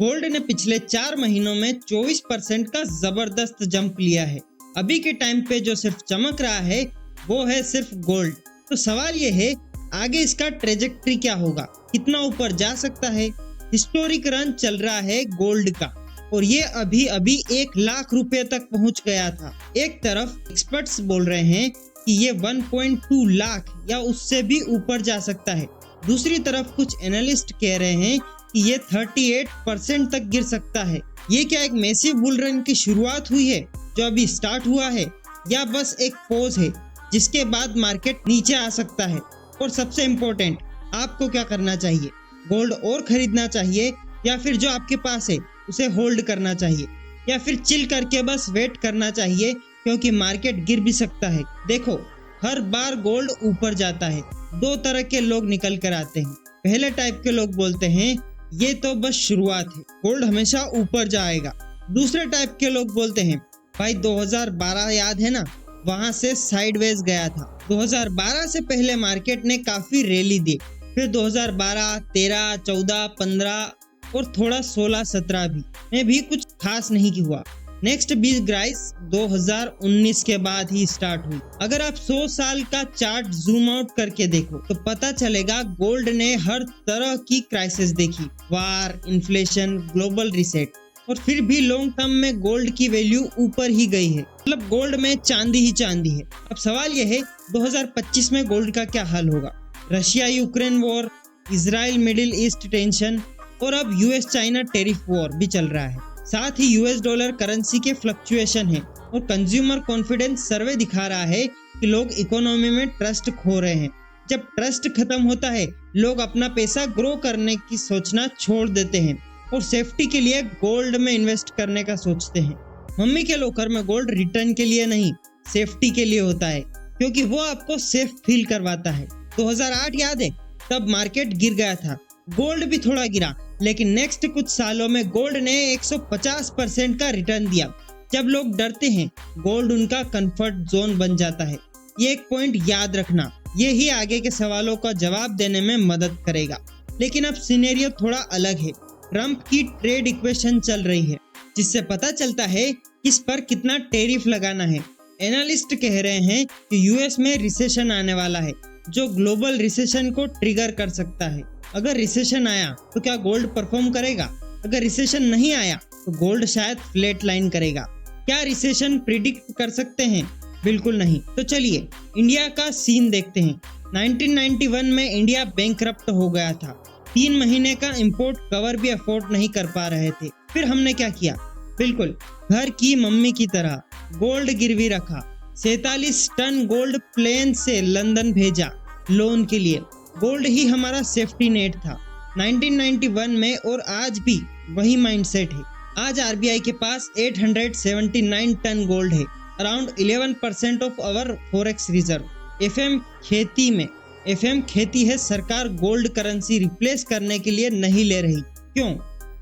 Gold ने पिछले 4 महीनों में 24% का जबरदस्त जंप लिया है। अभी के टाइम पे जो सिर्फ चमक रहा है वो है सिर्फ गोल्ड। तो सवाल ये है, आगे इसका ट्रेजेक्ट्री क्या होगा, कितना ऊपर जा सकता है। हिस्टोरिक रन चल रहा है गोल्ड का और ये अभी अभी 1 लाख रुपए तक पहुंच गया था। एक तरफ एक्सपर्ट्स बोल रहे हैं कि ये 1.2 लाख या उससे भी ऊपर जा सकता है। दूसरी तरफ कुछ एनालिस्ट कह रहे हैं कि ये 38% तक गिर सकता है। ये क्या एक मैसिव बुल रन की शुरुआत हुई है जो अभी स्टार्ट हुआ है, या बस एक पोज है जिसके बाद मार्केट नीचे आ सकता है। और सबसे इम्पोर्टेंट, आपको क्या करना चाहिए, गोल्ड और खरीदना चाहिए या फिर जो आपके पास है उसे होल्ड करना चाहिए, या फिर चिल करके बस वेट करना चाहिए क्योंकि मार्केट गिर भी सकता है। देखो, हर बार गोल्ड ऊपर जाता है, 2 तरह के लोग निकल कर आते हैं। पहले टाइप के लोग बोलते हैं ये तो बस शुरुआत है, गोल्ड हमेशा ऊपर जाएगा। दूसरे टाइप के लोग बोलते हैं भाई 2012 याद है ना, वहां से साइडवेज गया था। 2012 से पहले मार्केट ने काफी रैली दी, फिर 2012, 13, 14, 15 और थोड़ा 16, 17 में भी कुछ खास नहीं हुआ। नेक्स्ट बिग राइज 2019 के बाद ही स्टार्ट हुई। अगर आप 100 साल का चार्ट जूम आउट करके देखो तो पता चलेगा गोल्ड ने हर तरह की क्राइसिस देखी, वार, इन्फ्लेशन, ग्लोबल रिसेट, और फिर भी लॉन्ग टर्म में गोल्ड की वैल्यू ऊपर ही गई है। मतलब गोल्ड में चांदी ही चांदी है। अब सवाल यह है 2025 में गोल्ड का क्या हाल होगा। Russia Ukraine war, Israel middle east tension और अब यूएस चाइना टेरिफ वॉर भी चल रहा है। साथ ही यूएस डॉलर करेंसी के फ्लक्चुएशन है और कंज्यूमर कॉन्फिडेंस सर्वे दिखा रहा है कि लोग इकोनॉमी में ट्रस्ट खो रहे हैं। जब ट्रस्ट खत्म होता है, लोग अपना पैसा ग्रो करने की सोचना छोड़ देते हैं और सेफ्टी के लिए गोल्ड में इन्वेस्ट करने का सोचते हैं। मम्मी के लॉकर में गोल्ड रिटर्न के लिए नहीं, सेफ्टी के लिए होता है, क्योंकि वो आपको सेफ फील करवाता है। 2008 याद है, तब मार्केट गिर गया था, गोल्ड भी थोड़ा गिरा, लेकिन नेक्स्ट कुछ सालों में गोल्ड ने 150% का रिटर्न दिया। जब लोग डरते हैं, गोल्ड उनका कंफर्ट जोन बन जाता है। ये एक पॉइंट याद रखना, ये ही आगे के सवालों का जवाब देने में मदद करेगा। लेकिन अब सिनेरियो थोड़ा अलग है। ट्रम्प की ट्रेड इक्वेशन चल रही है, जिससे पता चलता है किस पर कितना टैरिफ लगाना है। एनालिस्ट कह रहे हैं कि यूएस में रिसेशन आने वाला है, जो ग्लोबल रिसेशन को ट्रिगर कर सकता है। अगर रिसेशन आया तो क्या गोल्ड परफॉर्म करेगा? अगर रिसेशन नहीं आया तो गोल्ड शायद फ्लैट लाइन करेगा। क्या रिसेशन प्रिडिक्ट कर सकते हैं? बिल्कुल नहीं। तो चलिए इंडिया का सीन देखते हैं। 1991 में इंडिया बैंकरप्ट हो गया था। 3 महीने का इंपोर्ट कवर भी अफोर्ड नहीं कर पा रहे थे। फिर हमने क्या किया? बिल्कुल घर की मम्मी की तरह गोल्ड गिरवी रखा। 47 टन गोल्ड प्लेन से लंदन भेजा लोन के लिए। गोल्ड ही हमारा सेफ्टी नेट था 1991 में, और आज भी वही माइंडसेट है। आज आरबीआई के पास 879 टन गोल्ड है, around 11% of our forex reserve. FM खेती है, सरकार गोल्ड करेंसी रिप्लेस करने के लिए नहीं ले रही। क्यों?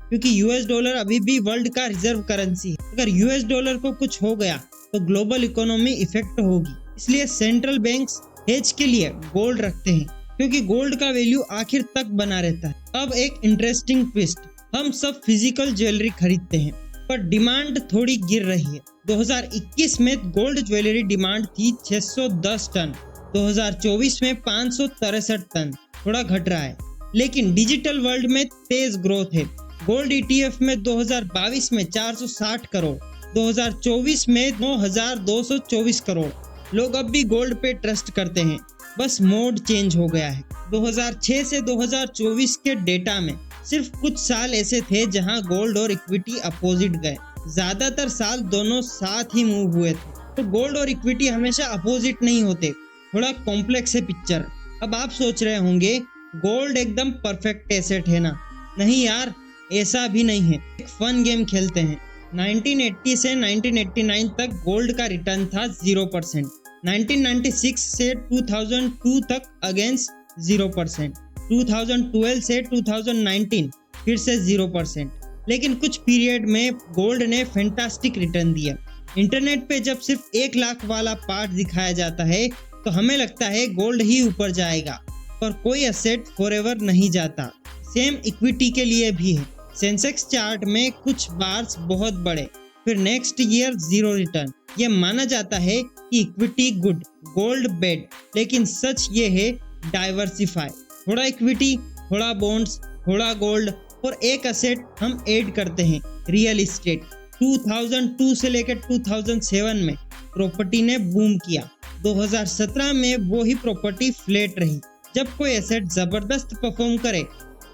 क्योंकि यूएस डॉलर अभी भी वर्ल्ड का रिजर्व करेंसी है। अगर यूएस डॉलर को कुछ हो गया तो ग्लोबल इकोनॉमी इफेक्ट होगी। इसलिए सेंट्रल बैंक्स हेज के लिए गोल्ड रखते हैं, क्योंकि गोल्ड का वैल्यू आखिर तक बना रहता है। अब एक इंटरेस्टिंग ट्विस्ट, हम सब फिजिकल ज्वेलरी खरीदते हैं पर डिमांड थोड़ी गिर रही है। 2021 में गोल्ड ज्वेलरी डिमांड थी 610 टन, 2024 में 563 टन, थोड़ा घट रहा है। लेकिन डिजिटल वर्ल्ड में तेज ग्रोथ है। गोल्ड ईटीएफ में 2022 में 460 करोड़, 2024 में 9224 करोड़। लोग अब भी गोल्ड पे ट्रस्ट करते हैं, बस मोड चेंज हो गया है। 2006 से 2024 के डेटा में सिर्फ कुछ साल ऐसे थे जहां गोल्ड और इक्विटी अपोजिट गए। ज्यादातर साल दोनों साथ ही मूव हुए थे। तो गोल्ड और इक्विटी हमेशा अपोजिट नहीं होते, थोड़ा कॉम्प्लेक्स है पिक्चर। अब आप सोच रहे होंगे गोल्ड एकदम परफेक्ट एसेट है ना? नहीं यार, ऐसा भी नहीं है। एक फन गेम खेलते हैं। 1980 से 1989 तक गोल्ड का रिटर्न था 0%। 1996 से 2002 तक अगेंस्ट 0%। 2012 से 2019 फिर से 0%। लेकिन कुछ पीरियड में गोल्ड ने फैंटास्टिक रिटर्न दिया। इंटरनेट पे जब सिर्फ 1 लाख वाला पार्ट दिखाया जाता है तो हमें लगता है गोल्ड ही ऊपर जाएगा, पर कोई एसेट फॉरएवर नहीं जाता। सेम इक्विटी के लिए भी है। सेंसेक्स चार्ट में कुछ बार्स बहुत बड़े, फिर नेक्स्ट ईयर जीरो रिटर्न। ये माना जाता है कि इक्विटी गुड, गोल्ड बैड, लेकिन सच ये है डाइवर्सिफाई। थोड़ा इक्विटी, थोड़ा बॉन्ड्स, थोड़ा गोल्ड और एक असेट हम ऐड करते हैं, रियल एस्टेट। 2002 से लेकर 2007 में प्रॉपर्टी ने बूम किया। 2017 में वो ही प्रॉपर्टी फ्लैट रही। जब कोई एसेट जबरदस्त परफॉर्म करे,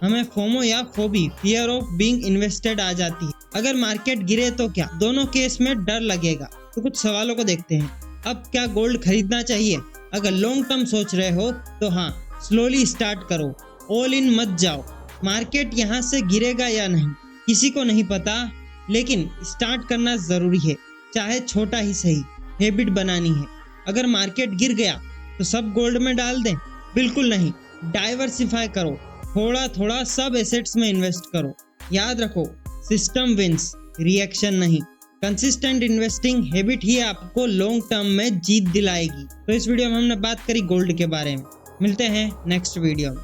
हमें फोमो या FOBI, fear of being invested आ जाती है। अगर मार्केट गिरे तो क्या? दोनों केस में डर लगेगा। तो कुछ सवालों को देखते हैं। अब क्या गोल्ड खरीदना चाहिए? अगर लॉन्ग टर्म सोच रहे हो तो हाँ, स्लोली स्टार्ट करो, ऑल इन मत जाओ। मार्केट यहाँ से गिरेगा या नहीं किसी को नहीं पता, लेकिन स्टार्ट करना जरूरी है, चाहे छोटा ही सही। हैबिट बनानी है। अगर मार्केट गिर गया तो सब गोल्ड में डाल दें? बिल्कुल नहीं, डाइवर्सिफाई करो, थोड़ा थोड़ा सब एसेट्स में इन्वेस्ट करो। याद रखो, सिस्टम विंस, रिएक्शन नहीं। कंसिस्टेंट इन्वेस्टिंग हैबिट ही आपको लॉन्ग टर्म में जीत दिलाएगी। तो इस वीडियो में हमने बात करी गोल्ड के बारे में। मिलते हैं नेक्स्ट वीडियो में।